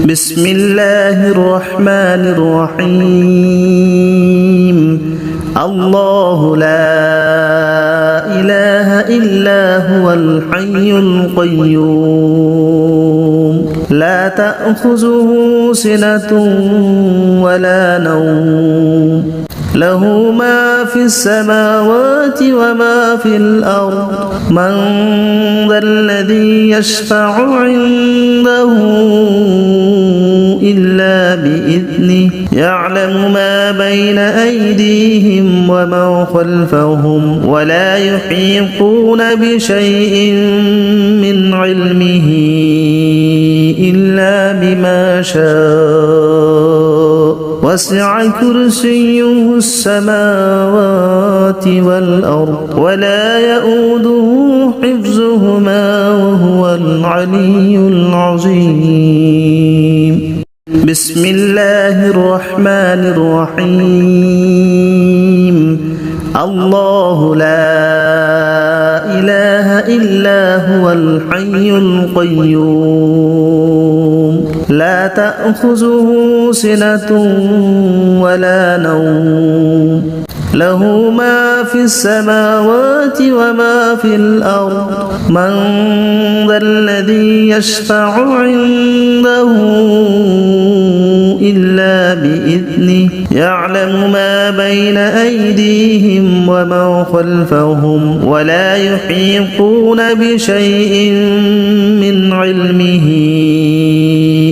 بسم الله الرحمن الرحيم الله لا إله إلا هو الحي القيوم لا تأخذه سنة ولا نوم له ما في السماوات وما في الأرض من ذا الذي يشفع عنده إلا بإذنه يعلم ما بين أيديهم وما خلفهم ولا يحيطون بشيء من علمه إلا بما شاء وسع كرسيه السماوات والأرض ولا يؤوده حفظهما وهو العلي العظيم بسم الله الرحمن الرحيم الله لا إله إلا هو الحي القيوم لا تأخذه سنة ولا نوم له ما في السماوات وما في الأرض من ذا الذي يشفع عنده إلا بإذنه يعلم ما بين أيديهم وما خلفهم ولا يحيطون بشيء من علمه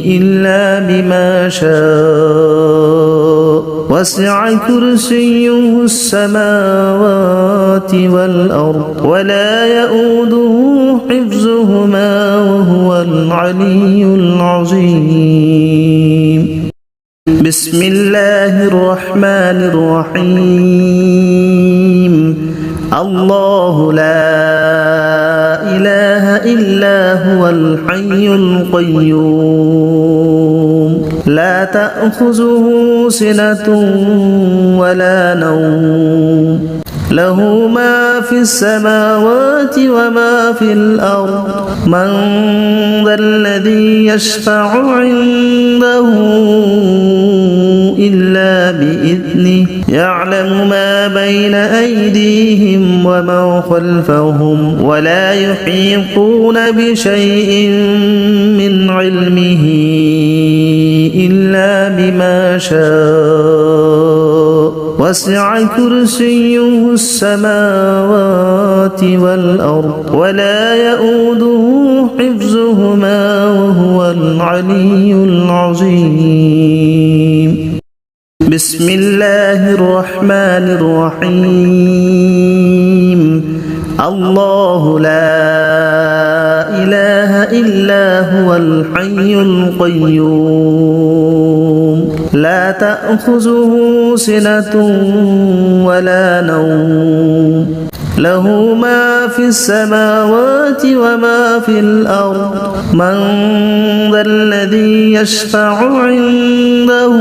إلا بما شاء وسع كرسيه السماوات والأرض ولا يؤوده حفظهما وهو العلي العظيم بسم الله الرحمن الرحيم الله لا إله إلا هو الحي القيوم لا تأخذه سنة ولا نوم له ما في السماوات وما في الأرض من ذا الذي يشفع عنده إلا بإذنه يعلم ما بين أيديهم وما خلفهم ولا يحيطون بشيء من علمه إلا بما شاء وسع كرسيه السماوات والأرض ولا يؤوده حفظهما وهو العلي العظيم بسم الله الرحمن الرحيم الله لا إله إلا هو الحي القيوم لا تأخذه سنة ولا نوم له ما في السماوات وما في الأرض من ذا الذي يشفع عنده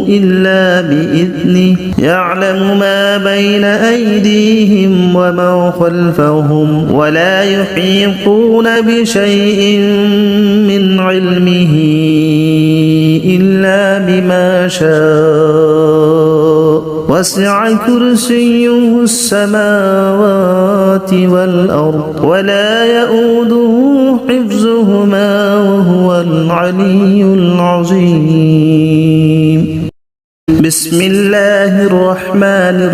إلا بإذنه يعلم ما بين أيديهم وما خلفهم ولا يحيطون بشيء من علمه إلا بما شاء وسع كرسيه السماوات والأرض ولا يؤوده حفظهما وهو العلي العظيم بسم الله الرحمن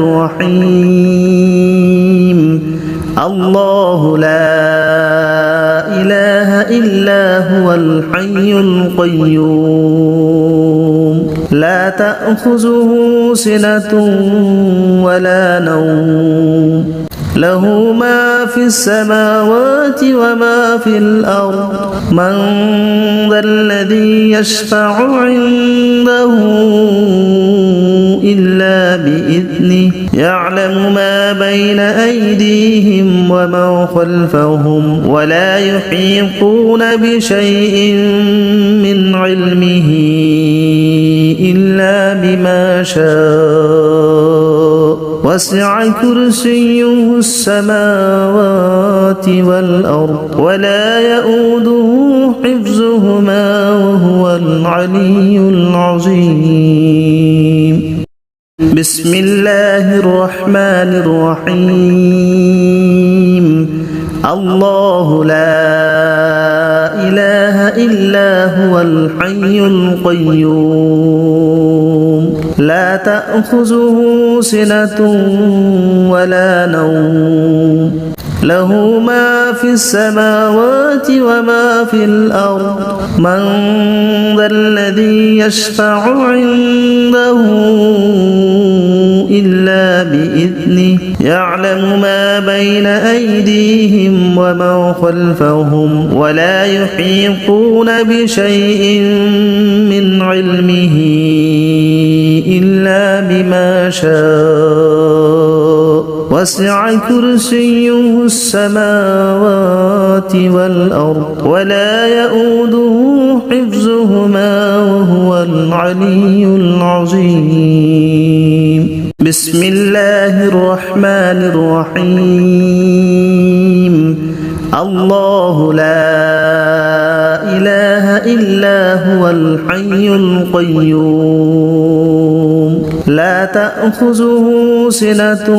الرحيم الله لا إله إلا هو الحي القيوم لا تأخذه سنة ولا نوم له ما في السماوات وما في الأرض من ذا الذي يشفع عنده إلا بإذنه يعلم ما بين أيديهم وما خلفهم ولا يحيطون بشيء من علمه إلا بما شاء وسع كرسيه السماوات والأرض ولا يؤوده حفظهما وهو العلي العظيم بسم الله الرحمن الرحيم الله لا إله إلا هو الحي القيوم لا تأخذه سنة ولا نوم له ما في السماوات وما في الأرض من ذا الذي يشفع عنده إلا بإذنه يعلم ما بين أيديهم وما خلفهم ولا يحيطون بشيء من علمه إلا بما شاء وسع كرسيه السماوات والأرض ولا يؤوده حفظهما وهو العلي العظيم بسم الله الرحمن الرحيم الله لا إله إلا هو الحي القيوم لا تأخذه سنة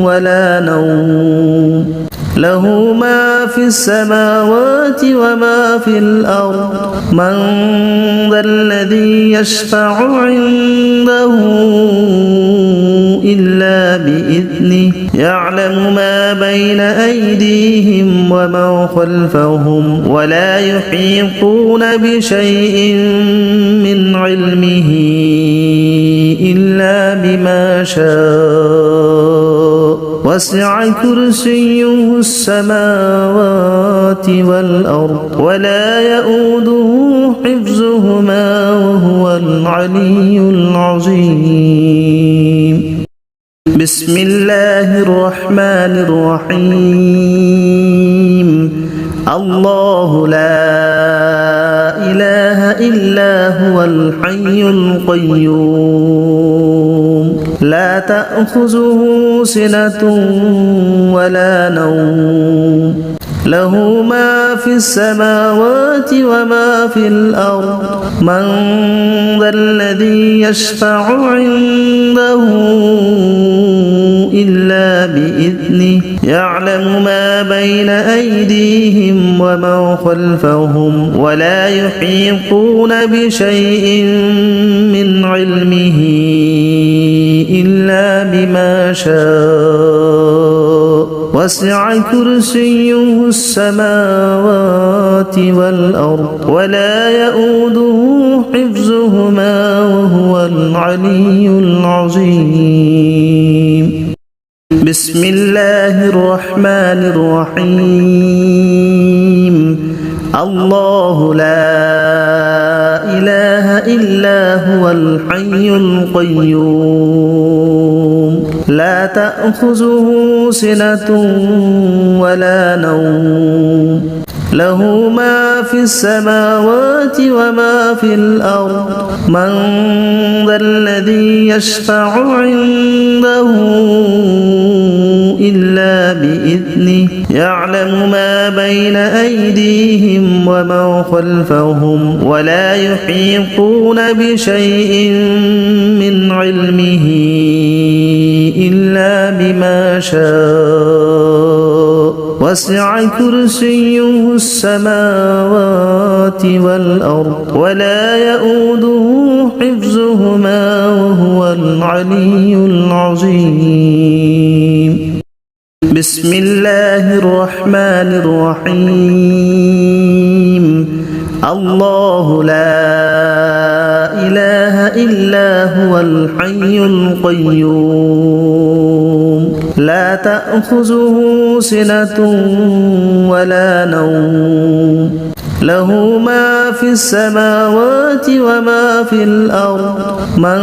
ولا نوم له ما في السماوات وما في الأرض من ذا الذي يشفع عنده إلا بإذنه يعلم ما بين أيديهم وما خلفهم ولا يحيطون بشيء من علمه إلا بما شاء وسع كرسيه السماوات والأرض ولا يؤوده حفظهما وهو العلي العظيم بسم الله الرحمن الرحيم الله لا إله إلا هو الحي القيوم لا تأخذه سنة ولا نوم له ما في السماوات وما في الأرض من ذا الذي يشفع عنده إلا بإذنه يعلم ما بين أيديهم وما خلفهم ولا يحيطون بشيء من علمه إلا بما شاء وسع كرسيه السماوات والأرض ولا يؤوده حفظهما وهو العلي العظيم بسم الله الرحمن الرحيم الله لا إله إلا هو الحي القيوم لا تأخذه سنة ولا نوم له ما في السماوات وما في الأرض من ذا الذي يشفع عنده إلا بإذنه يعلم ما بين أيديهم وما خلفهم ولا يحيطون بشيء من علمه إلا بما شاء وسع كرسيه السماوات والأرض ولا يؤوده حفظهما وهو العلي العظيم بسم الله الرحمن الرحيم الله لا إله إلا هو الحي القيوم لا تأخذه سنة ولا نوم له ما في السماوات وما في الأرض من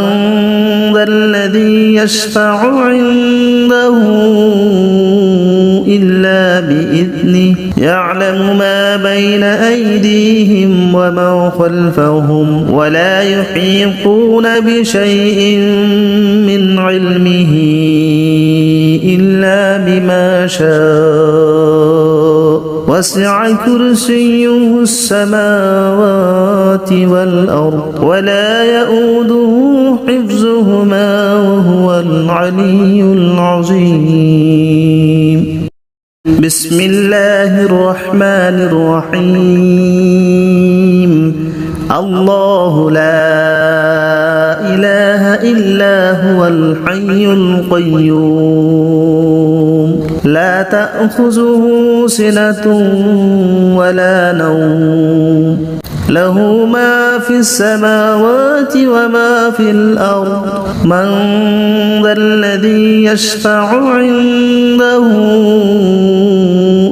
ذا الذي يشفع عنده إلا بإذنه يعلم ما بين أيديهم وما خلفهم ولا يحيطون بشيء من علمه إلا بما شاء وسع كرسيه السماوات والأرض ولا يؤوده حفظهما وهو العلي العظيم. بسم الله الرحمن الرحيم. الله لا إله إلا هو الحي القيوم لا تأخذه سنة ولا نوم له ما في السماوات وما في الأرض من ذا الذي يشفع عنده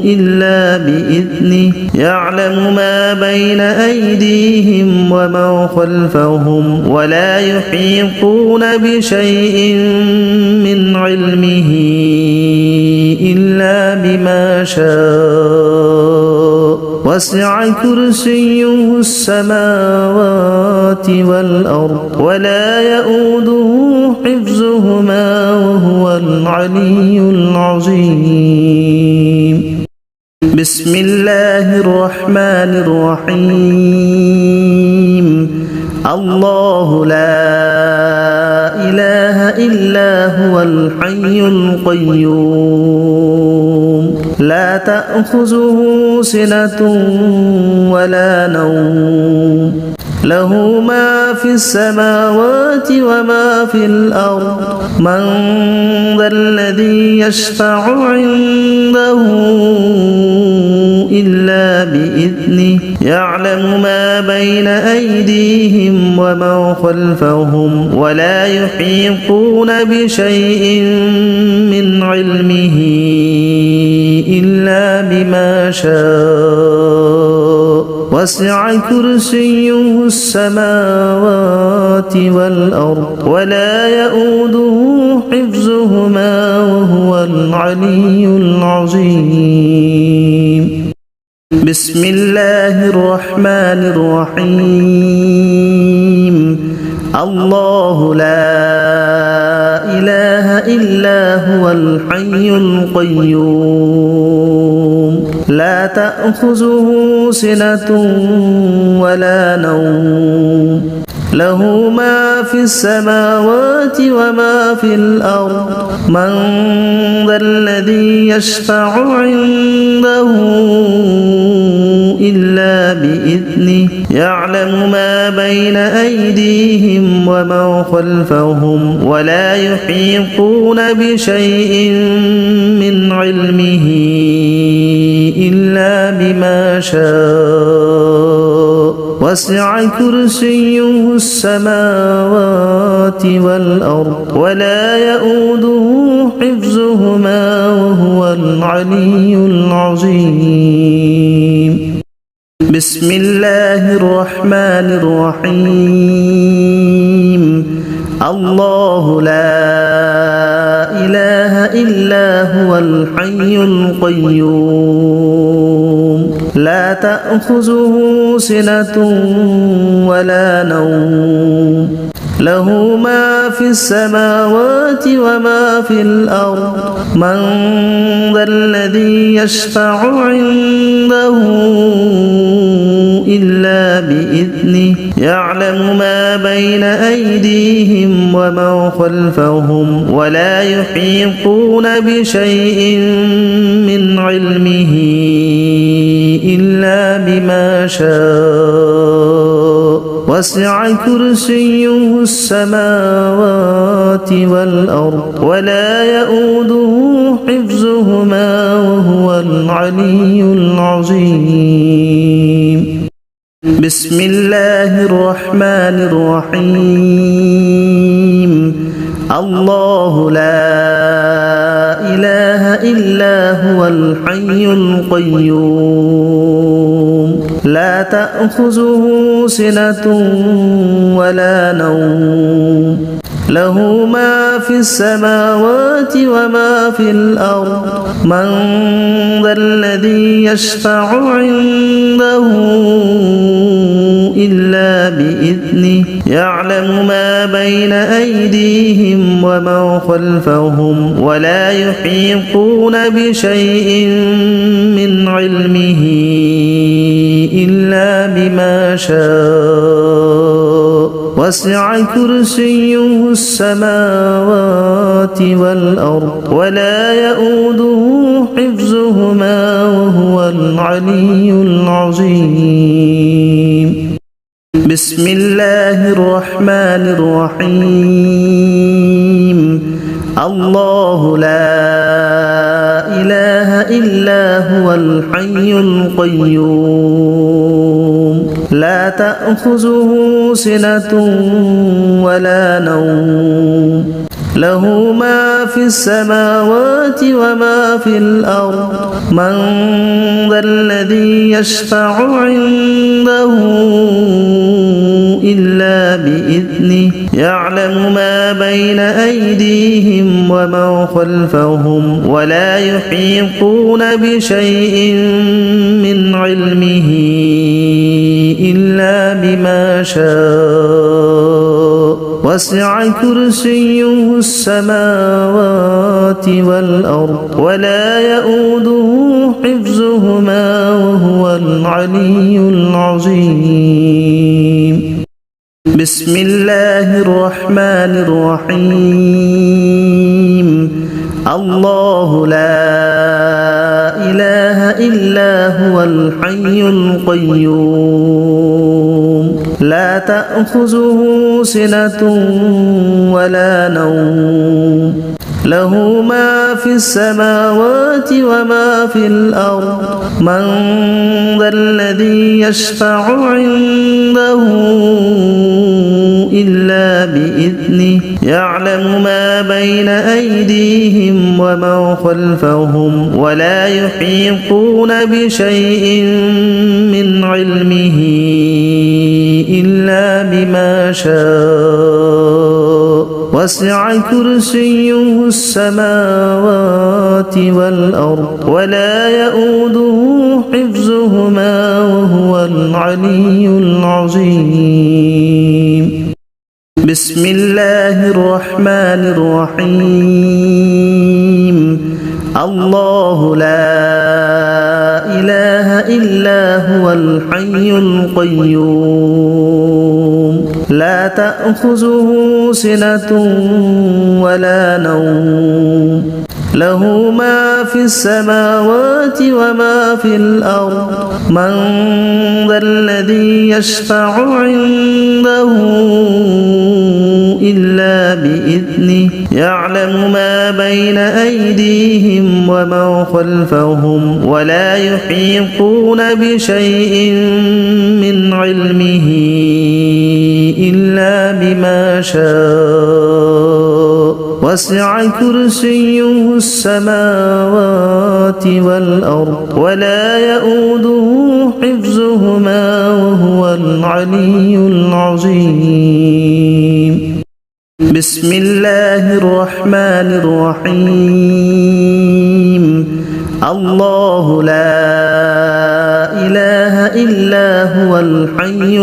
إلا بإذنه يعلم ما بين أيديهم وما خلفهم ولا يحيطون بشيء من علمه إلا بما شاء وسع كرسيه السماوات والأرض ولا يؤوده حفظهما وهو العلي العظيم. بسم الله الرحمن الرحيم. الله لا إله إلا هو الحي القيوم لا تأخذه سنة ولا نوم له ما في السماوات وما في الأرض من ذا الذي يشفع عنده إلا بإذنه يعلم ما بين أيديهم وما خلفهم ولا يحيطون بشيء من علمه إلا بما شاء وسع كرسيه السماوات والأرض ولا يؤوده حفظهما وهو العلي العظيم. بسم الله الرحمن الرحيم. الله لا إله إلا هو الحي القيوم لا تأخذه سنة ولا نوم له ما في السماوات وما في الأرض من ذا الذي يشفع عنده إلا بإذنه يعلم ما بين أيديهم وما خلفهم ولا يحيطون بشيء من علمه إلا بما شاء وسع كرسيه السماوات والأرض ولا يؤوده حفظهما وهو العلي العظيم. بسم الله الرحمن الرحيم. الله لا إله إلا هو الحي القيوم لا تأخذه سنة ولا نوم له ما في السماوات وما في الأرض من ذا الذي يشفع عنده إلا بإذنه يعلم ما بين أيديهم وما خلفهم ولا يحيطون بشيء من علمه إلا بما شاء وسع كرسيه السماوات والأرض ولا يؤوده حفظهما وهو العلي العظيم. بسم الله الرحمن الرحيم. الله لا إله إلا هو الحي القيوم لا تأخذه سنة ولا نوم له ما في السماوات وما في الأرض من ذا الذي يشفع عنده إلا بإذنه بإذنه يعلم ما بين أيديهم وما خلفهم ولا يحيطون بشيء من علمه إلا بما شاء وسع كرسيه السماوات والأرض ولا يؤوده حفظهما وهو العلي العظيم. بسم الله الرحمن الرحيم. الله لا إله إلا هو الحي القيوم لا تأخذه سنة ولا نوم له ما في السماوات وما في الأرض من ذا الذي يشفع عنده إلا بإذنه يعلم ما بين أيديهم وما خلفهم ولا يحيطون بشيء من علمه إلا بما شاء وسع كرسيه السماوات والأرض ولا يؤوده حفظهما وهو العلي العظيم. بسم الله الرحمن الرحيم. الله لا إله إلا هو الحي القيوم لا تأخذه سنة ولا نوم له ما في السماوات وما في الأرض من ذا الذي يشفع عنده إلا بإذنه يعلم ما بين أيديهم وما خلفهم ولا يحيطون بشيء من علمه إلا بما شاء وسع كرسيه السماوات والأرض ولا يؤوده حفظهما وهو العلي العظيم. بسم الله الرحمن الرحيم. الله لا إله إلا هو الحي القيوم لا تأخذه سنة ولا نوم له ما في السماوات وما في الأرض من ذا الذي يشفع عنده إلا بإذنه يعلم ما بين أيديهم وما خلفهم ولا يحيطون بشيء من علمه إلا بما شاء وسع كرسيه السماوات والأرض ولا يؤوده حفظهما وهو العلي العظيم. بسم الله الرحمن الرحيم. الله لا إله إلا هو الحي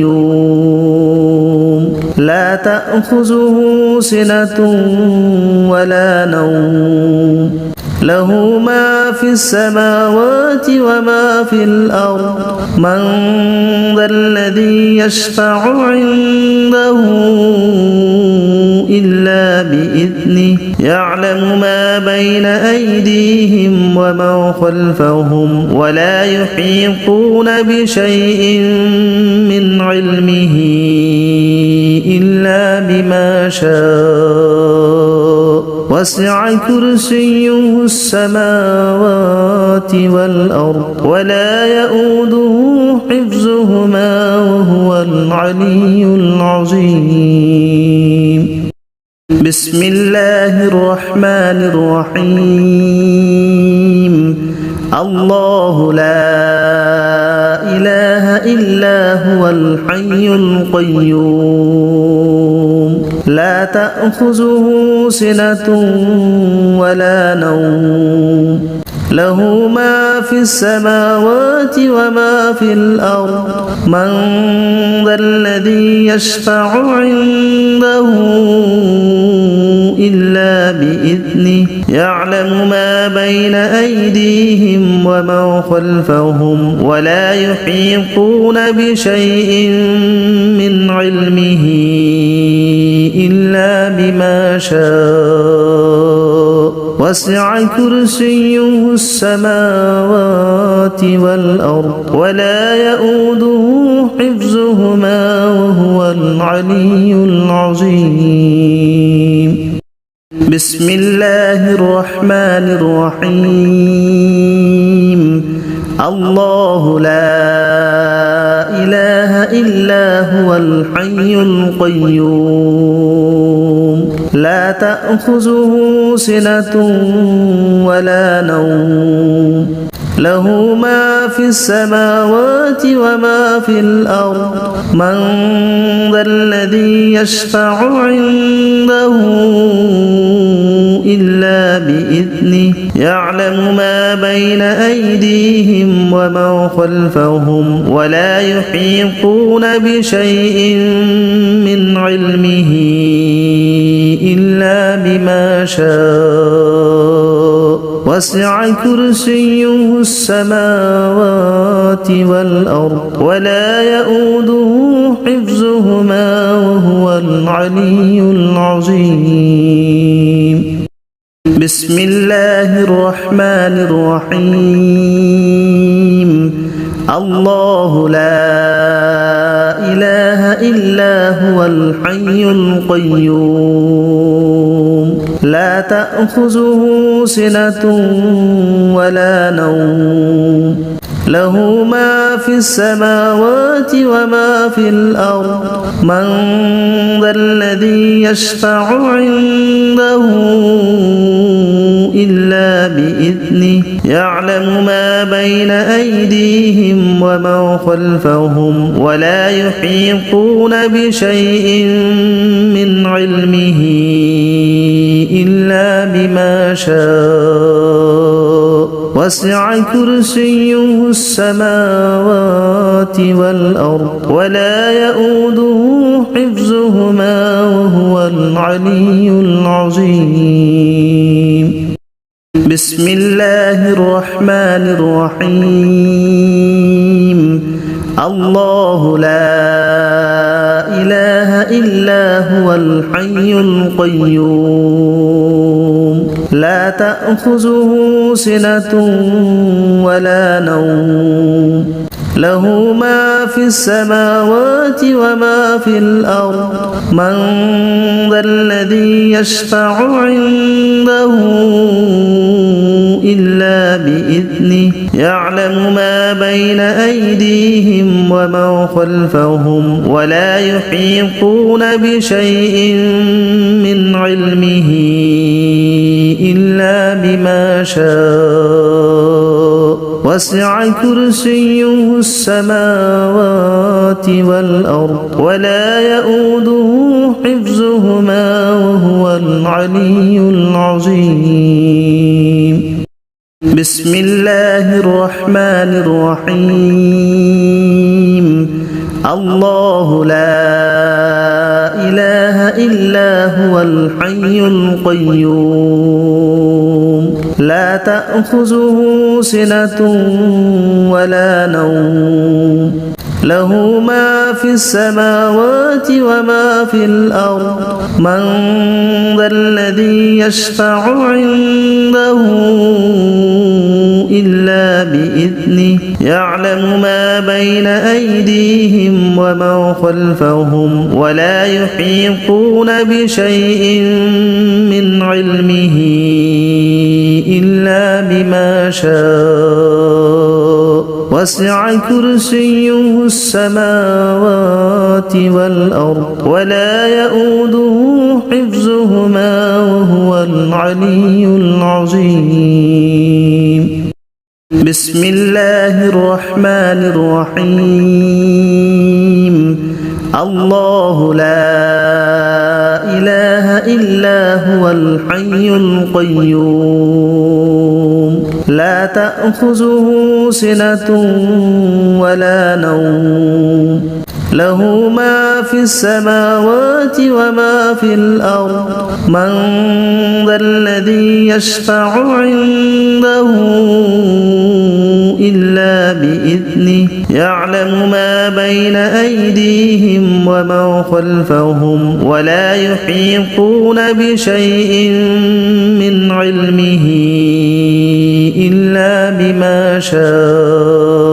القيوم لا تأخذه سنة ولا نوم له ما في السماوات وما في الأرض من ذا الذي يشفع عنده إلا بإذنه يعلم ما بين أيديهم وما خلفهم ولا يحيطون بشيء من علمه إلا بما شاء وسع كرسيه السماوات والأرض ولا يؤوده حفظهما وهو العلي العظيم. بسم الله الرحمن الرحيم. الله لا إله إلا هو الحي القيوم لا تأخذه سنة ولا نوم له ما في السماوات وما في الأرض من ذا الذي يشفع عنده إلا بإذنه يعلم ما بين أيديهم وما خلفهم ولا يحيطون بشيء من علمه إلا بما شاء وسع كرسيه السماوات والأرض ولا يؤوده حفظهما وهو العلي العظيم بسم الله الرحمن الرحيم الله لا إله إلا هو الحي القيوم لا تأخذه سنة ولا نوم له ما في السماوات وما في الأرض من ذا الذي يشفع عنده إلا بإذنه يعلم ما بين أيديهم وما خلفهم ولا يحيطون بشيء من علمه إلا بما شاء وسع كرسيه السماوات والأرض ولا يؤوده حفظهما وهو العلي العظيم بسم الله الرحمن الرحيم الله لا إله إلا هو الحي القيوم لا تأخذه سنة ولا نوم له ما في السماوات وما في الأرض من ذا الذي يشفع عنده إلا بإذنه يعلم ما بين أيديهم وما خلفهم ولا يحيطون بشيء من علمه إلا بما شاء وسع كرسيه السماوات والأرض ولا يؤوده حفظهما وهو العلي العظيم بسم الله الرحمن الرحيم الله لا إله إلا هو الحي القيوم لا تأخذه سنة ولا نوم له ما في السماوات وما في الأرض من ذا الذي يشفع عنده إلا بإذنه يعلم ما بين أيديهم وما خلفهم ولا يحيطون بشيء من علمه إلا بما شاء وسع كرسيه السماوات والأرض ولا يؤوده حفظهما وهو العلي العظيم بسم الله الرحمن الرحيم الله لا إله إلا هو الحي القيوم لا تأخذه سنة ولا نوم له ما في السماوات وما في الأرض من ذا الذي يشفع عنده إلا بإذنه يعلم ما بين أيديهم وما خلفهم ولا يحيطون بشيء من علمه إلا بما شاء وسع كرسيه السماوات والأرض ولا يؤوده حفظهما وهو العلي العظيم بسم الله الرحمن الرحيم الله لا إله إلا هو الحي القيوم لا تأخذه سنة ولا نوم له ما في السماوات وما في الأرض من ذا الذي يشفع عنده إلا بإذنه يعلم ما بين أيديهم وما خلفهم ولا يحيطون بشيء من علمه إلا بما شاء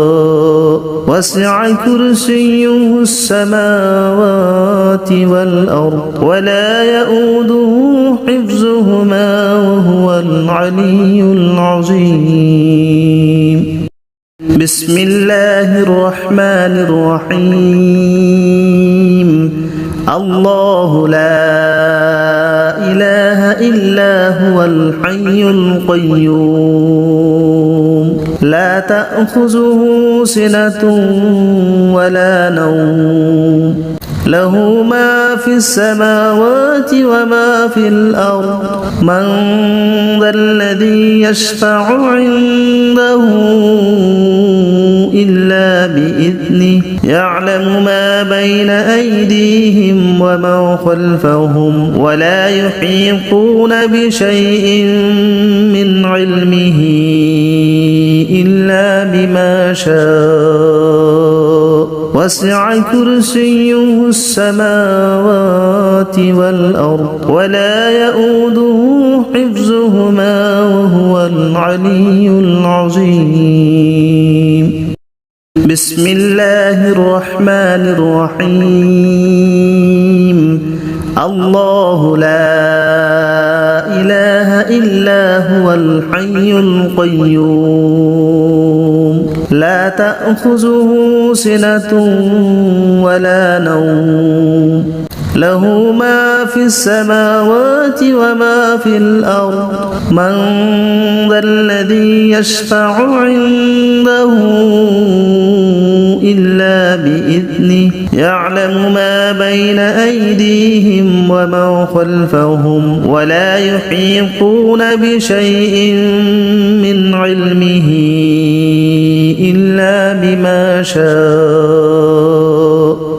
وسع كرسيه السماوات والأرض ولا يؤوده حفظهما وهو العلي العظيم بسم الله الرحمن الرحيم الله لا إله إلا هو الحي القيوم لا تأخذه سنة ولا نوم له ما في السماوات وما في الأرض من ذا الذي يشفع عنده إلا بإذنه يعلم ما بين أيديهم وما خلفهم ولا يحيطون بشيء من علمه إلا بما شاء وسع كرسيه السماوات والأرض ولا يؤوده حفظهما وهو العلي العظيم بسم الله الرحمن الرحيم الله لا إله إلا هو الحي القيوم لا تأخذه سنة ولا نوم له ما في السماوات وما في الأرض من ذا الذي يشفع عنده إلا بإذنه يعلم ما بين أيديهم وما خلفهم ولا يحيطون بشيء من علمه إلا بما شاء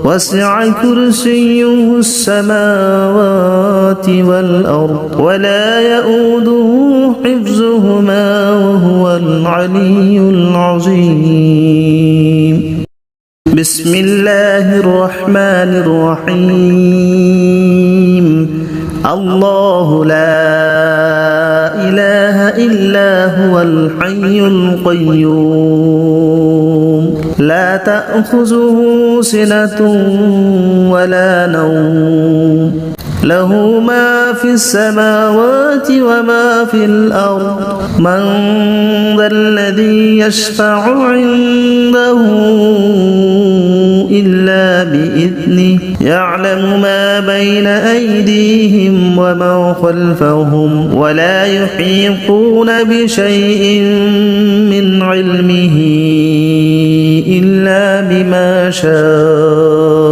وسع كرسيه السماوات والأرض ولا يؤوده حفظهما وهو العلي العظيم بسم الله الرحمن الرحيم الله لا إله إلا هو الحي القيوم لا تأخذه سنة ولا نوم له ما في السماوات وما في الأرض من ذا الذي يشفع عنده إلا بإذنه يعلم ما بين أيديهم وما خلفهم ولا يحيطون بشيء من علمه إلا بما شاء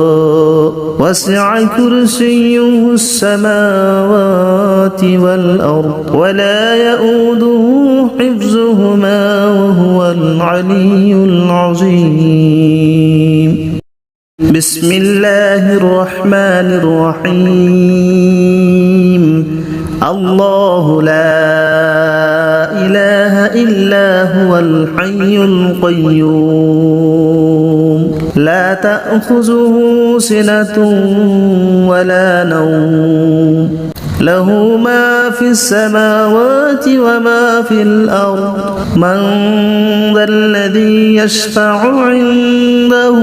وسع كرسيه السماوات والأرض ولا يؤوده حفظهما وهو العلي العظيم بسم الله الرحمن الرحيم الله لا إله إلا هو الحي القيوم لا تأخذه سنة ولا نوم له ما في السماوات وما في الأرض من ذا الذي يشفع عنده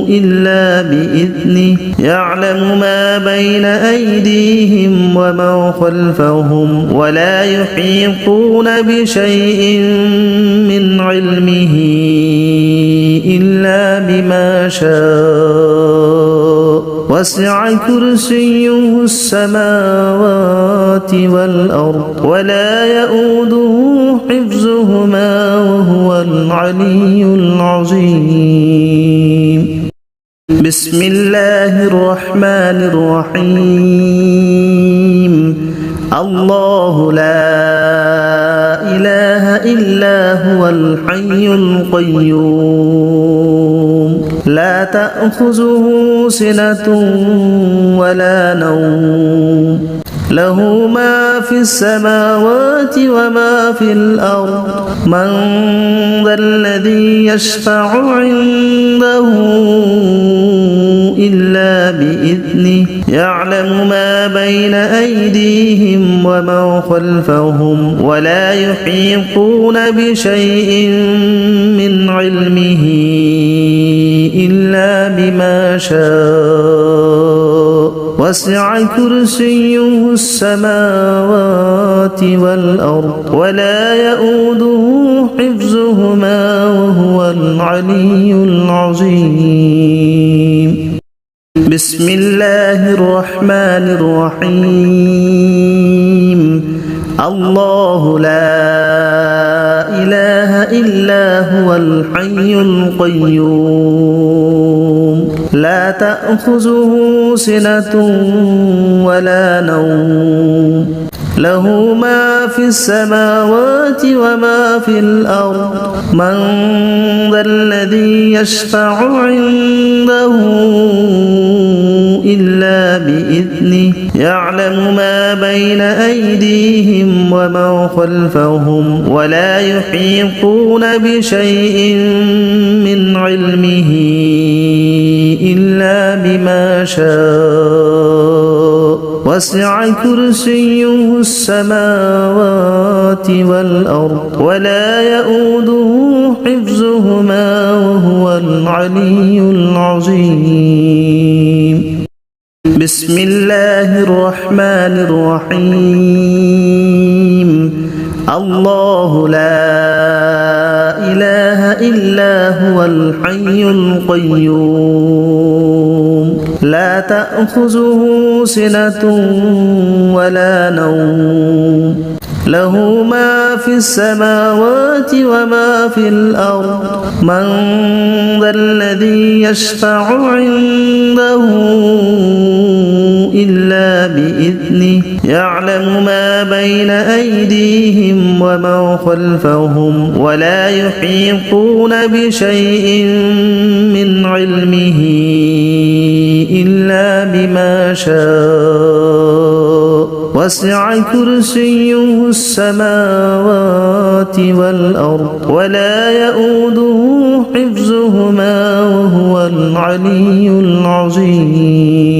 إلا بإذنه يعلم ما بين أيديهم وما خلفهم ولا يحيطون بشيء من علمه إلا بما شاء وسع كرسيه السماوات والأرض ولا يؤوده حفظهما وهو العلي العظيم بسم الله الرحمن الرحيم الله لا إله إلا هو الحي القيوم لا تأخذه سنة ولا نوم له ما في السماوات وما في الأرض من ذا الذي يشفع عنده إلا بإذنه يعلم ما بين أيديهم وما خلفهم ولا يحيطون بشيء من علمه إلا بما شاء وسع كرسيه السماوات والأرض ولا يؤوده حفظهما وهو العلي العظيم بسم الله الرحمن الرحيم الله لا إله إلا هو الحي القيوم لا تأخذه سنة ولا نوم له ما في السماوات وما في الأرض من ذا الذي يشفع عنده إلا بإذنه يعلم ما بين أيديهم وما خلفهم ولا يحيطون بشيء من علمه إلا بما شاء وسع كرسيه السماوات والأرض ولا يؤوده حفظهما وهو العلي العظيم بسم الله الرحمن الرحيم الله لا إله إلا هو الحي القيوم لا تأخذه سنة ولا نوم له ما في السماوات وما في الأرض من ذا الذي يشفع عنده إلا بإذنه يعلم ما بين أيديهم وما خلفهم ولا يحيطون بشيء من علمه إلا بما شاء وسع كرسيه السماوات والأرض ولا يؤوده حفظهما وهو العلي العظيم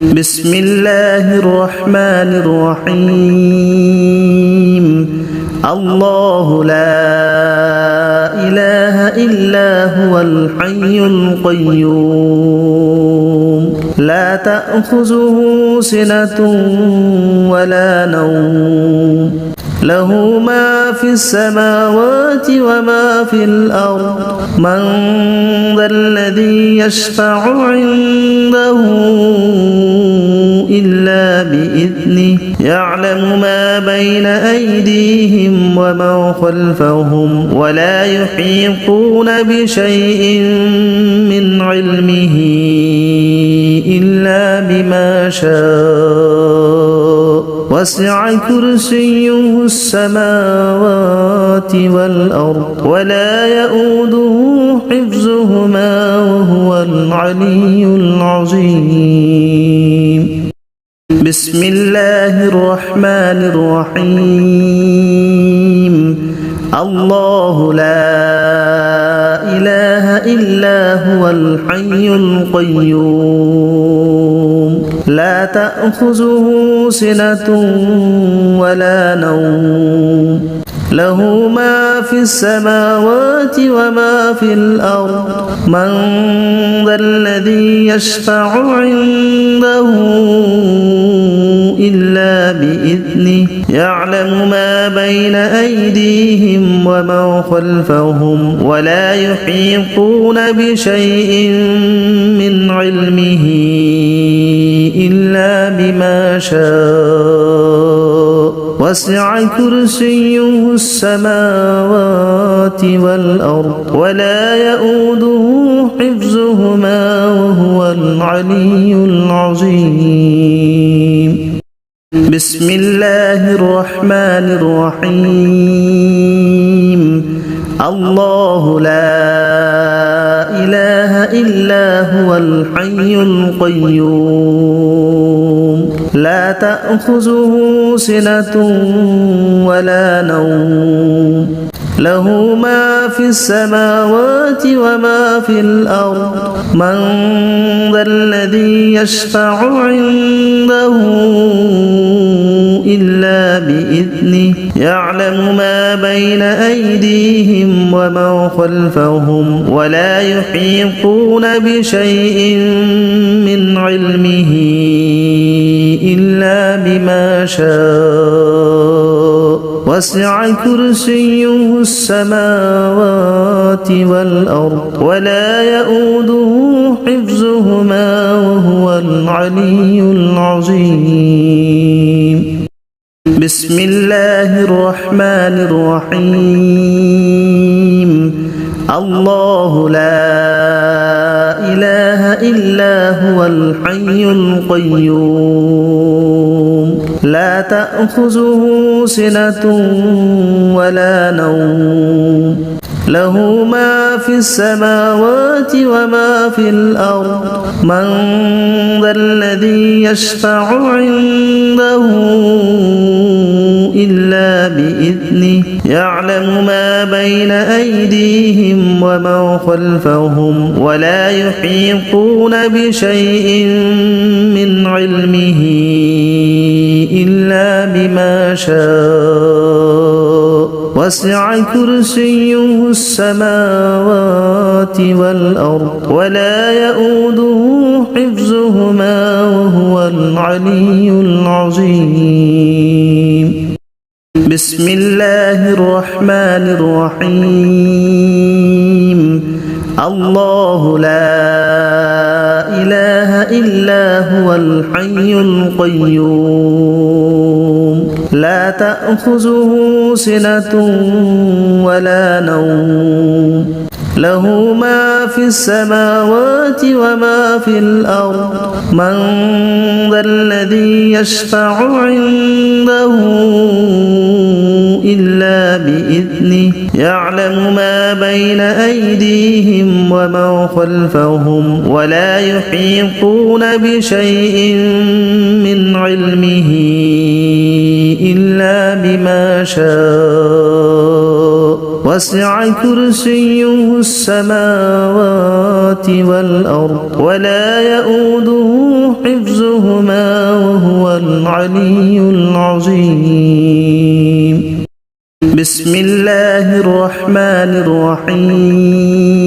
بسم الله الرحمن الرحيم الله لا إله إلا هو الحي القيوم لا تأخذه سنة ولا نوم له ما في السماوات وما في الأرض من ذا الذي يشفع عنده إلا بإذنه يعلم ما بين أيديهم وما خلفهم ولا يحيطون بشيء من علمه إلا بما شاء وسع كرسيه السماوات والأرض ولا يؤوده حفظهما وهو العلي العظيم بسم الله الرحمن الرحيم الله لا إله إلا هو الحي القيوم لا تأخذه سنة ولا نوم له ما في السماوات وما في الأرض من ذا الذي يشفع عنده إلا بإذنه يعلم ما بين أيديهم وما خلفهم ولا يحيطون بشيء من علمه إلا بما شاء وسع كرسيه السماوات والأرض ولا يؤوده حفظهما وهو العلي العظيم بسم الله الرحمن الرحيم الله لا إله إلا هو الحي القيوم لا تأخذه سنة ولا نوم له ما في السماوات وما في الأرض من ذا الذي يشفع عنده إلا بإذنه يعلم ما بين أيديهم وما خلفهم ولا يحيطون بشيء من علمه إلا بما شاء وسع كرسيه السماوات والأرض ولا يؤوده حفظهما وهو العلي العظيم بسم الله الرحمن الرحيم الله لا إله إلا هو الحي القيوم لا تأخذه سنة ولا نوم له ما في السماوات وما في الأرض من ذا الذي يشفع عنده إلا بإذنه يعلم ما بين أيديهم وما خلفهم ولا يحيطون بشيء من علمه إلا بما شاء وسع كرسيه السماوات والأرض ولا يؤوده حفظهما وهو العلي العظيم بسم الله الرحمن الرحيم الله لا إله إلا هو الحي القيوم لا تأخذه سنة ولا نوم له ما في السماوات وما في الأرض من ذا الذي يشفع عنده إلا بإذنه يعلم ما بين أيديهم وما خلفهم ولا يحيطون بشيء من علمه إلا بما شاء وسع كرسيه السماوات والأرض ولا يؤوده حفظهما وهو العلي العظيم بسم الله الرحمن الرحيم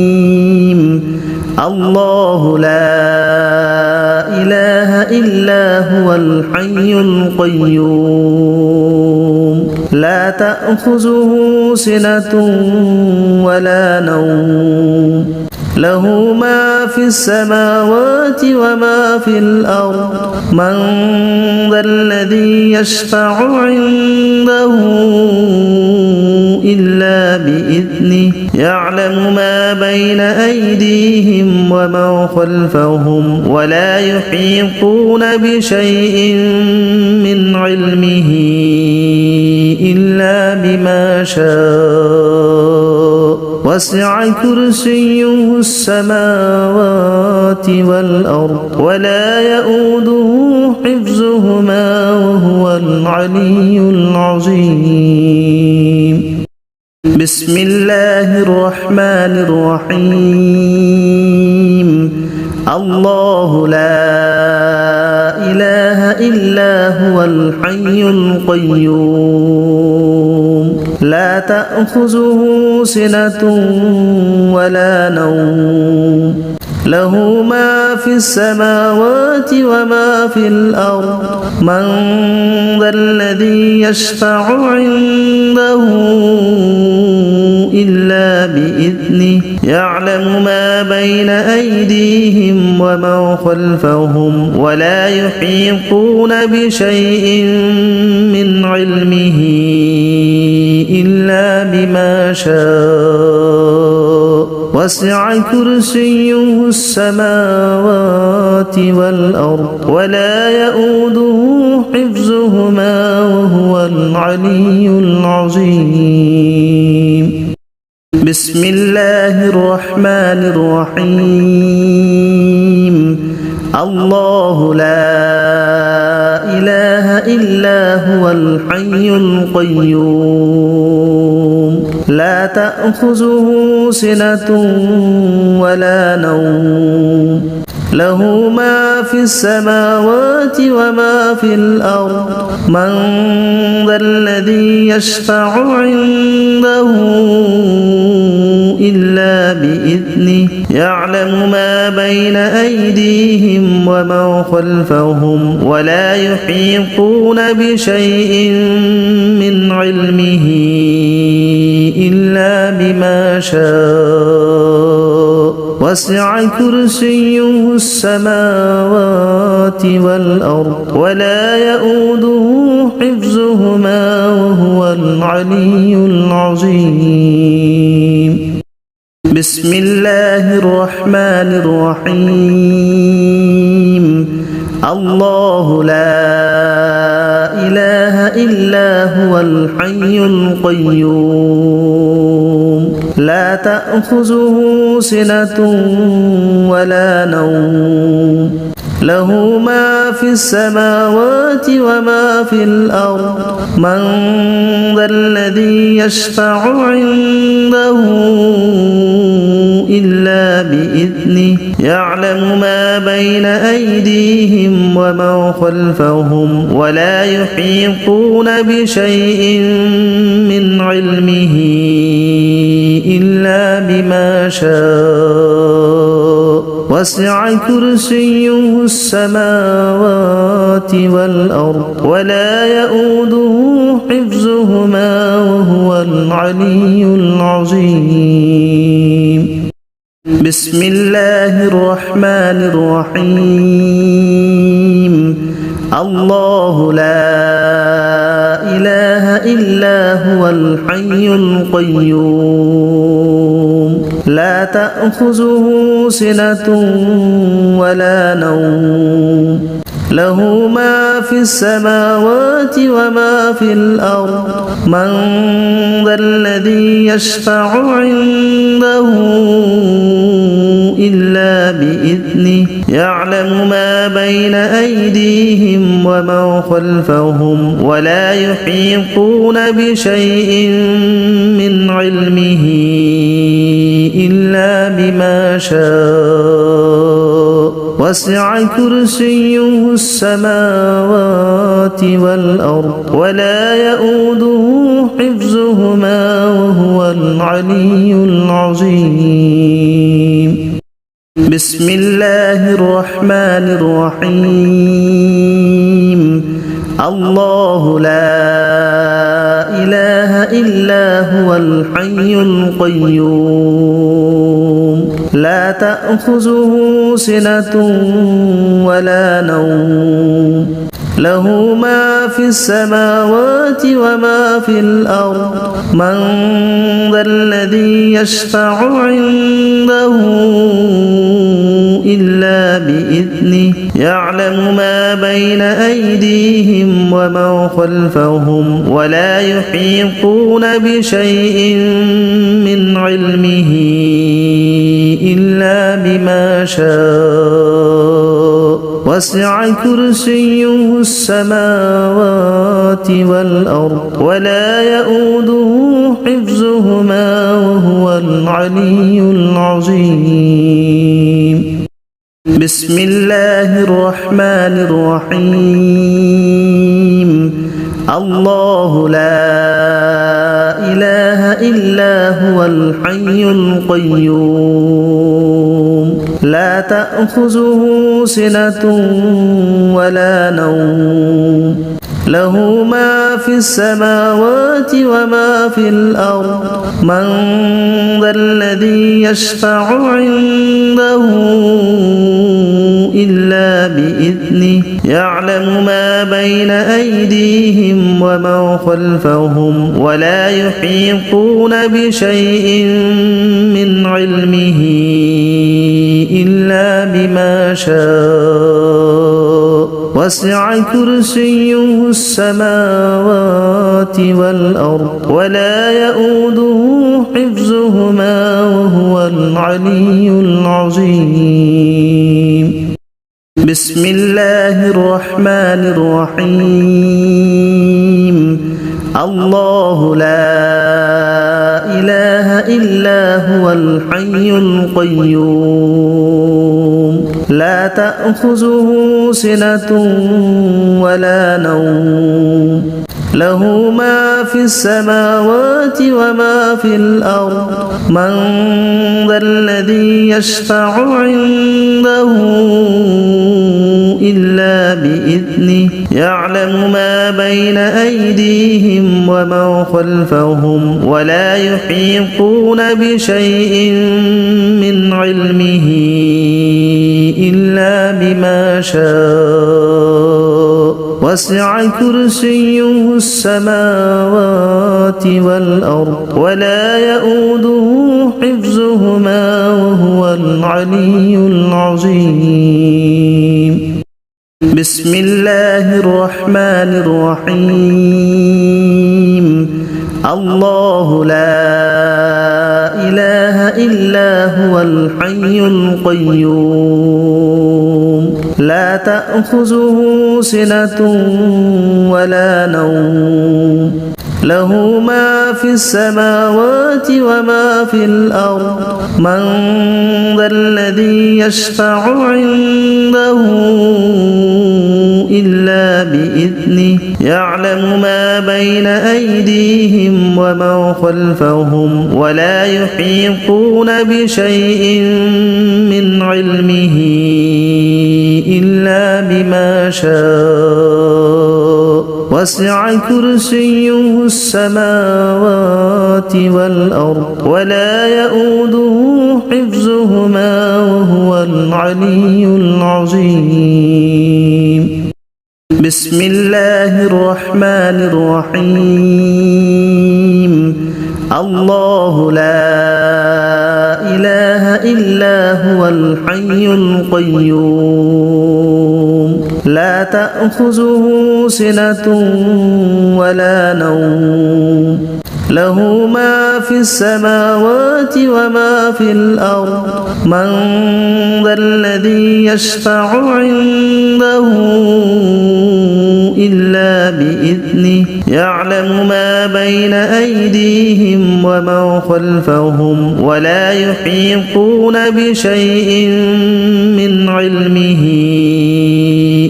الله لا إله إلا هو الحي القيوم لا تأخذه سنة ولا نوم له ما في السماوات وما في الأرض من ذا الذي يشفع عنده إلا بإذنه يعلم ما بين أيديهم وما خلفهم ولا يحيطون بشيء من علمه إلا بما شاء وسع كرسيه السماوات والأرض ولا يؤوده حفظهما وهو العلي العظيم بسم الله الرحمن الرحيم الله لا إله إلا هو الحي القيوم لا تأخذه سنة ولا نوم له ما في السماوات وما في الأرض من ذا الذي يشفع عنده إلا بإذنه يعلم ما بين أيديهم وما خلفهم ولا يحيطون بشيء من علمه إلا بما شاء وسع كرسيه السماوات والأرض ولا يؤوده حفظهما وهو العلي العظيم بسم الله الرحمن الرحيم الله لا إله إلا هو الحي القيوم لا تأخذه سنة ولا نوم له ما في السماوات وما في الأرض من ذا الذي يشفع عنده إلا بإذنه يعلم ما بين أيديهم وما خلفهم ولا يحيطون بشيء من علمه إلا بما شاء وسع كرسيه السماوات والأرض ولا يؤوده حفظهما وهو العلي العظيم بسم الله الرحمن الرحيم الله لا إله إلا هو الحي القيوم لا تأخذه سنة ولا نوم له ما في السماوات وما في الأرض من ذا الذي يشفع عنده إلا بإذنه يعلم ما بين أيديهم وما خلفهم ولا يحيطون بشيء من علمه إلا بما شاء وسع كرسيه السماوات والأرض ولا يؤوده حفظهما وهو العلي العظيم بسم الله الرحمن الرحيم الله لا إله إلا هو الحي القيوم لا تأخذه سنة ولا نوم له ما في السماوات وما في الأرض من ذا الذي يشفع عنده إلا بإذنه يعلم ما بين أيديهم وما خلفهم ولا يحيطون بشيء من علمه إلا بما شاء وسع كرسيه السماوات والأرض ولا يؤوده حفظهما وهو العلي العظيم بسم الله الرحمن الرحيم الله لا إله إلا هو الحي القيوم لا تأخذه سنة ولا نوم له ما في السماوات وما في الأرض من ذا الذي يشفع عنده إلا بإذنه يعلم ما بين أيديهم وما خلفهم ولا يحيطون بشيء من علمه إلا بما شاء وسع كرسيه السماوات والأرض ولا يؤوده حفظهما وهو العلي العظيم بسم الله الرحمن الرحيم الله لا إله إلا هو الحي القيوم لا تأخذه سنة ولا نوم له ما في السماوات وما في الأرض من ذا الذي يشفع عنده إلا بإذنه يعلم ما بين أيديهم ومن خلفهم ولا يحيطون بشيء من علمه إلا بما شاء وسع كرسيه السماوات والأرض ولا يؤوده حفظهما وهو العلي العظيم. بسم الله الرحمن الرحيم. الله لا إله إلا هو الحي القيوم لا تأخذه سنة ولا نوم له ما في السماوات وما في الأرض من ذا الذي يشفع عنده إلا بإذنه يعلم ما بين أيديهم ومن خلفهم ولا يحيطون بشيء من علمه إلا بما شاء وسع كرسيه السماوات والأرض ولا يؤوده حفظهما وهو العلي العظيم. بسم الله الرحمن الرحيم. الله لا إله إلا هو الحي القيوم لا تأخذه سنة ولا نوم له ما في السماوات وما في الأرض من ذا الذي يشفع عنده إلا بإذنه يعلم ما بين أيديهم ومن خلفهم ولا يحيطون بشيء من علمه إلا بما شاء وسع كرسيه السماوات والأرض ولا يؤوده حفظهما وهو العلي العظيم. بسم الله الرحمن الرحيم. الله لا إله إلا هو الحي القيوم لا تأخذه سنة ولا نوم له ما في السماوات وما في الأرض من ذا الذي يشفع عنده إلا بإذنه يعلم ما بين أيديهم ومن خلفهم ولا يحيطون بشيء من علمه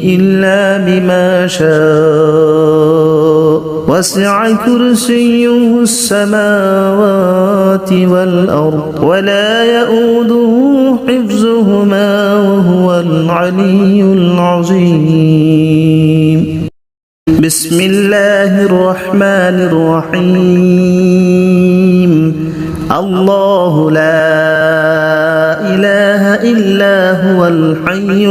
إلا بما شاء وسع كرسيه السماوات والأرض ولا يؤوده حفظهما وهو العلي العظيم. بسم الله الرحمن الرحيم. الله لا إله إلا هو الحي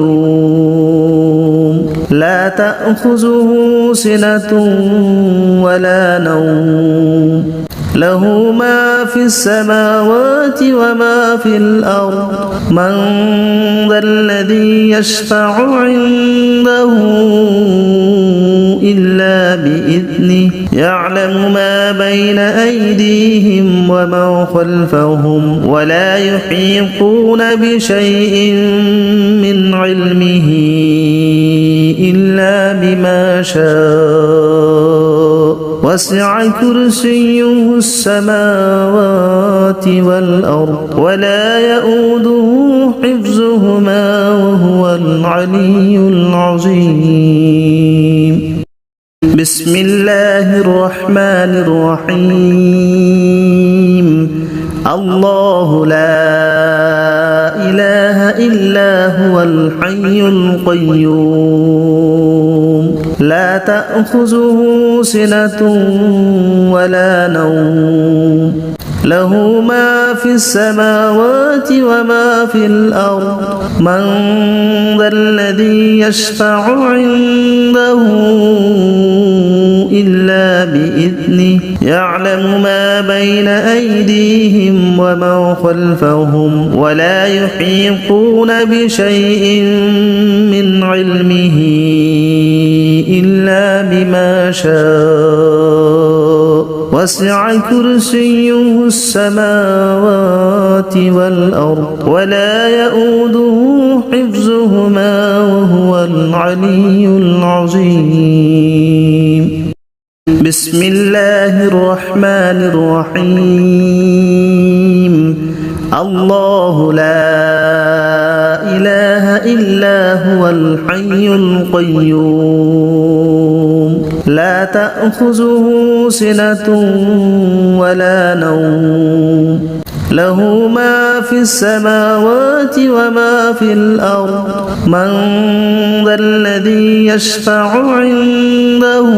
القيوم لا تأخذه سنة ولا نوم له ما في السماوات وما في الأرض من ذا الذي يشفع عنده إلا بإذنه يعلم ما بين أيديهم ومن خلفهم ولا يحيطون بشيء من علمه إلا بما شاء وسع كرسيه السماوات والأرض ولا يؤوده حفظهما وهو العلي العظيم. بسم الله الرحمن الرحيم. الله لا إله إلا هو الحي القيوم لا تأخذه سنة ولا نوم له ما في السماوات وما في الأرض من ذا الذي يشفع عنده إلا بإذنه يعلم ما بين أيديهم وما خلفهم ولا يحيطون بشيء من علمه إلا بما شاء وسع كرسيه السماوات والأرض ولا يؤوده حفظهما وهو العلي العظيم بسم الله الرحمن الرحيم الله لا إله إلا هو الحي القيوم لا تأخذه سنة ولا نوم له ما في السماوات وما في الأرض من ذا الذي يشفع عنده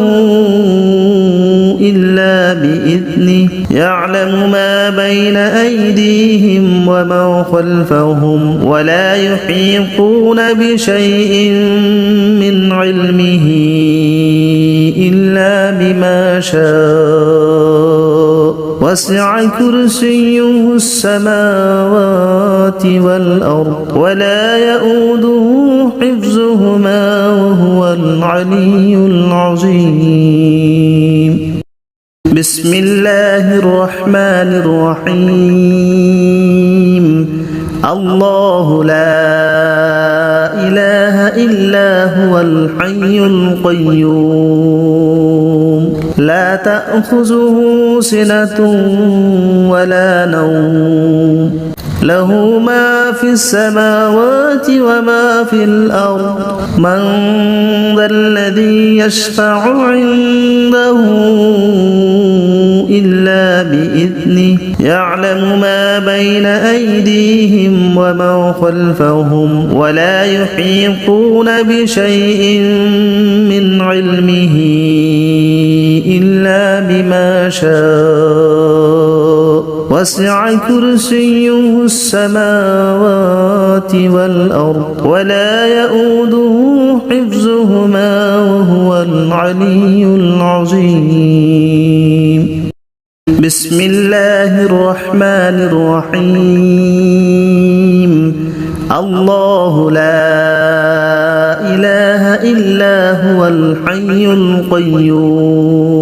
إلا بإذنه يعلم ما بين أيديهم وما خلفهم ولا يحيطون بشيء من علمه إلا بما شاء وسع كرسيه السماوات والأرض ولا يؤوده حفظهما وهو العلي العظيم بسم الله الرحمن الرحيم الله لا إله إلا هو الحي القيوم لا تأخذه سنة ولا نوم له ما في السماوات وما في الأرض من ذا الذي يشفع عنده إلا بإذنه يعلم ما بين أيديهم وما خلفهم ولا يحيطون بشيء من علمه إلا بما شاء وسع كرسيه السماوات والأرض ولا يؤوده حفظهما وهو العلي العظيم بسم الله الرحمن الرحيم الله لا إله إلا هو الحي القيوم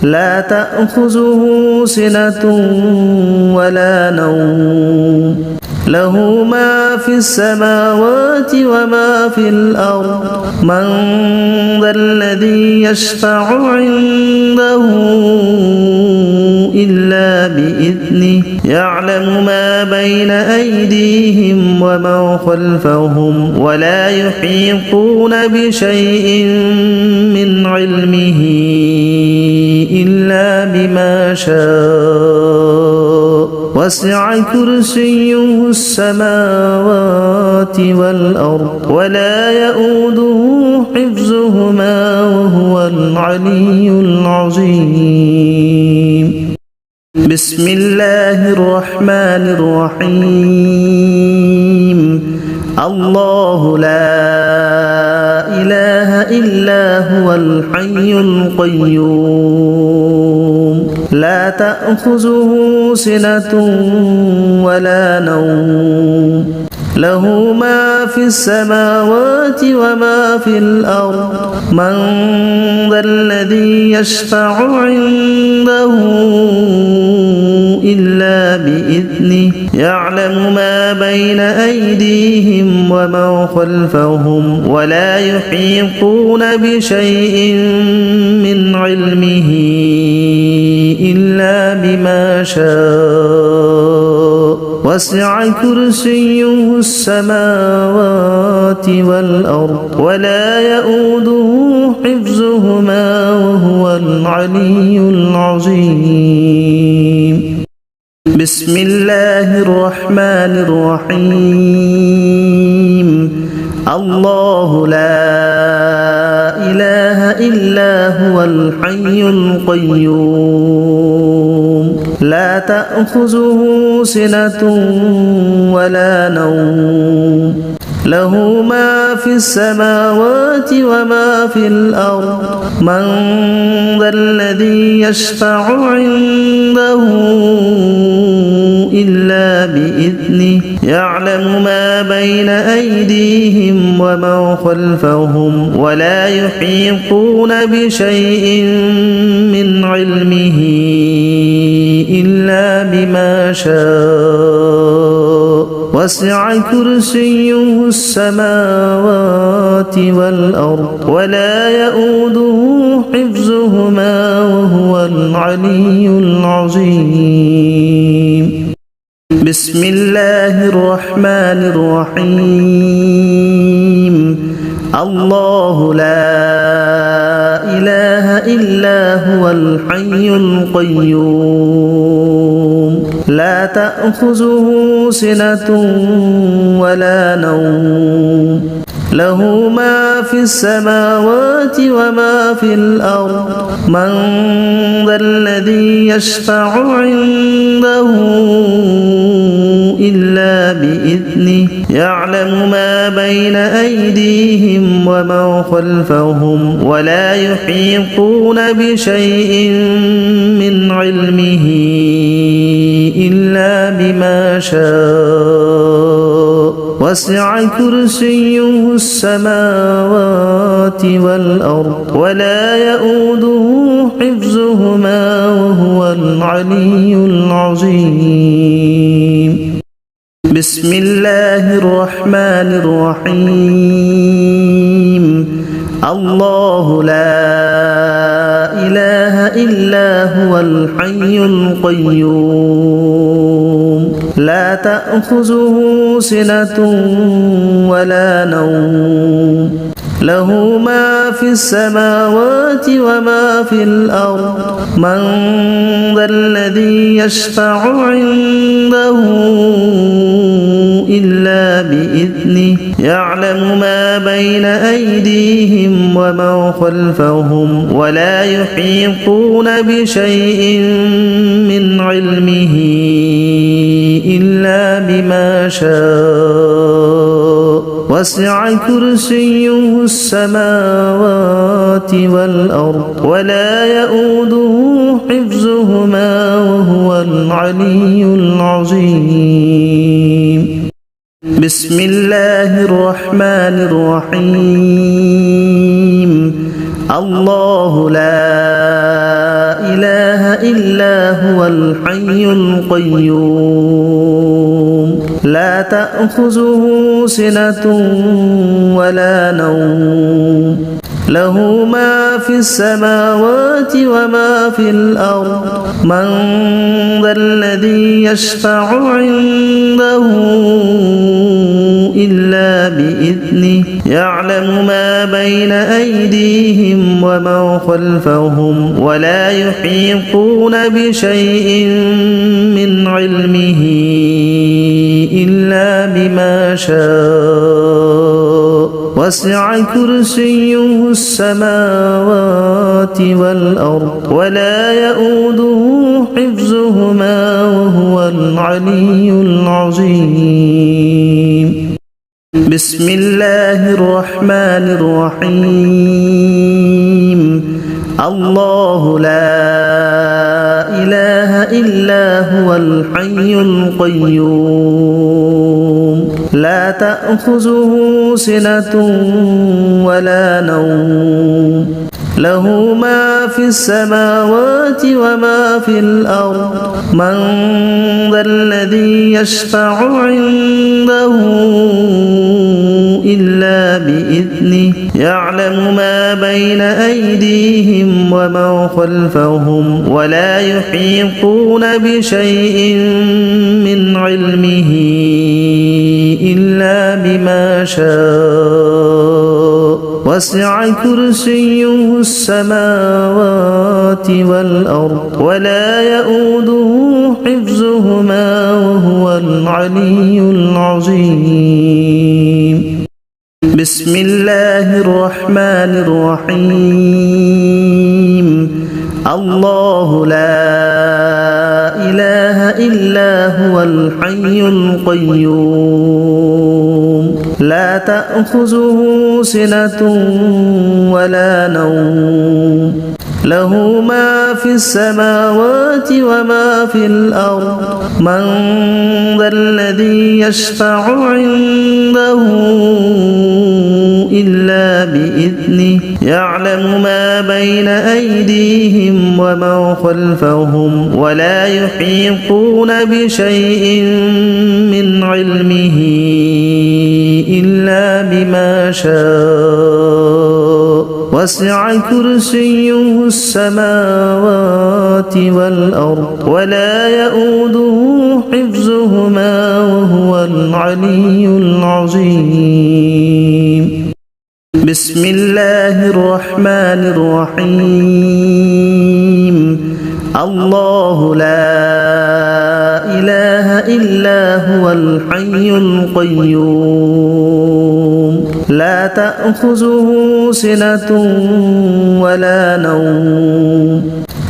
لا تأخذه سنة ولا نوم له ما في السماوات وما في الأرض من ذا الذي يشفع عنده إلا بإذنه يعلم ما بين أيديهم وما خلفهم ولا يحيطون بشيء من علمه إلا بما شاء وسع كرسيه السماوات والأرض ولا يؤوده حفظهما وهو العلي العظيم بسم الله الرحمن الرحيم الله لا إله إلا هو الحي القيوم لا تأخذه سنة ولا نوم له ما في السماوات وما في الأرض من ذا الذي يشفع عنده إلا بإذنه يعلم ما بين أيديهم وما خلفهم ولا يحيطون بشيء من علمه إلا بما شاء وسع كرسيه السماوات والأرض ولا يؤوده حفظهما وهو العلي العظيم بسم الله الرحمن الرحيم الله لا إله إلا هو الحي القيوم لا تأخذه سنة ولا نوم له ما في السماوات وما في الأرض من ذا الذي يشفع عنده إلا بإذنه يعلم ما بين أيديهم وما خلفهم ولا يحيطون بشيء من علمه إلا بما شاء وسع كرسيه السماوات والأرض ولا يؤوده حفظهما وهو العلي العظيم بسم الله الرحمن الرحيم الله لا إله إلا هو الحي القيوم لا تأخذه سنة ولا نوم له ما في السماوات وما في الأرض من ذا الذي يشفع عنده إلا بإذنه يعلم ما بين أيديهم وما خلفهم ولا يحيطون بشيء من علمه إلا بما شاء وسع كرسيه السماوات والأرض ولا يؤوده حفظهما وهو العلي العظيم بسم الله الرحمن الرحيم الله لا إله إلا هو الحي القيوم لا تأخذه سنة ولا نوم له ما في السماوات وما في الأرض من ذا الذي يشفع عنده إلا بإذنه يعلم ما بين أيديهم وما خلفهم ولا يحيطون بشيء من علمه إلا بما شاء وسع كرسيه السماوات والأرض ولا يؤوده حفظهما وهو العلي العظيم بسم الله الرحمن الرحيم الله لا إله إلا هو الحي القيوم لا تأخذه سنة ولا نوم له ما في السماوات وما في الأرض من ذا الذي يشفع عنده إلا بإذنه يعلم ما بين أيديهم وما خلفهم ولا يحيطون بشيء من علمه إلا بما شاء وسع كرسيه السماوات والأرض ولا يؤوده حفظهما وهو العلي العظيم بسم الله الرحمن الرحيم الله لا إله إلا هو الحي القيوم لا تأخذه سنة ولا نوم له ما في السماوات وما في الأرض من ذا الذي يشفع عنده إلا بإذنه يعلم ما بين أيديهم وما خلفهم ولا يحيطون بشيء من علمه إلا بما شاء وسع كرسيه السماوات والأرض ولا يؤوده حفظهما وهو العلي العظيم بسم الله الرحمن الرحيم الله لا إلا هو الحي القيوم لا تأخذه سنة ولا نوم له ما في السماوات وما في الأرض من ذا الذي يشفع عنده إلا بإذنه يعلم ما بين أيديهم وما خلفهم ولا يحيطون بشيء من علمه إلا بما شاء وسع كرسيه السماوات والأرض ولا يؤوده حفظهما وهو العلي العظيم بسم الله الرحمن الرحيم الله لا إله إلا هو الحي القيوم لا تأخذه سنة ولا نوم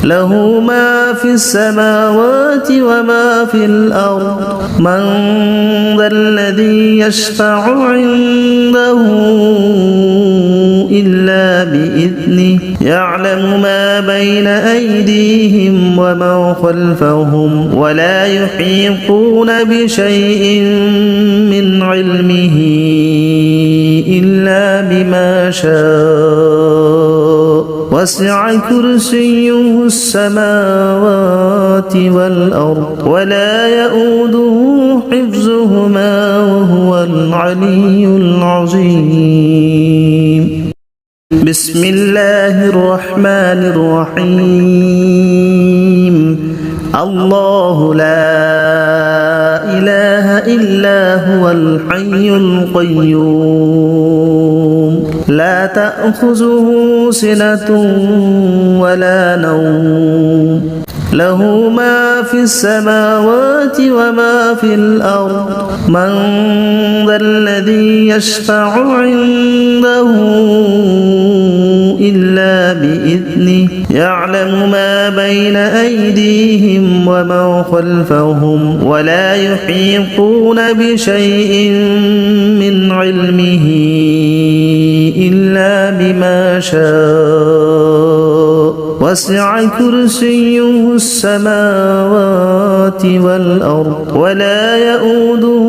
له ما في السماوات وما في الأرض من ذا الذي يشفع عنده إلا بإذنه يعلم ما بين أيديهم وما خلفهم ولا يحيطون بشيء من علمه إلا بما شاء وسع كرسيه السماوات والأرض ولا يؤوده حفظهما وهو العلي العظيم بسم الله الرحمن الرحيم الله لا إله إلا هو الحي القيوم لا تأخذه سنة ولا نوم له ما في السماوات وما في الأرض من ذا الذي يشفع عنده إلا بإذنه يعلم ما بين أيديهم وما خلفهم ولا يحيطون بشيء من علمه إلا بما شاء وسع كرسيه السماوات والأرض ولا يؤوده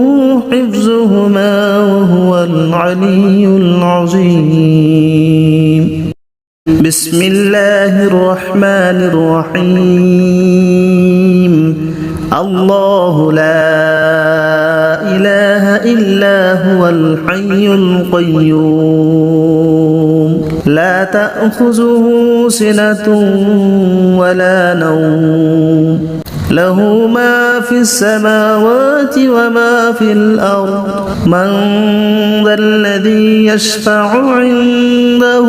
حفظهما وهو العلي العظيم بسم الله الرحمن الرحيم الله لا إله إلا هو الحي القيوم لا تأخذه سنة ولا نوم له ما في السماوات وما في الأرض من ذا الذي يشفع عنده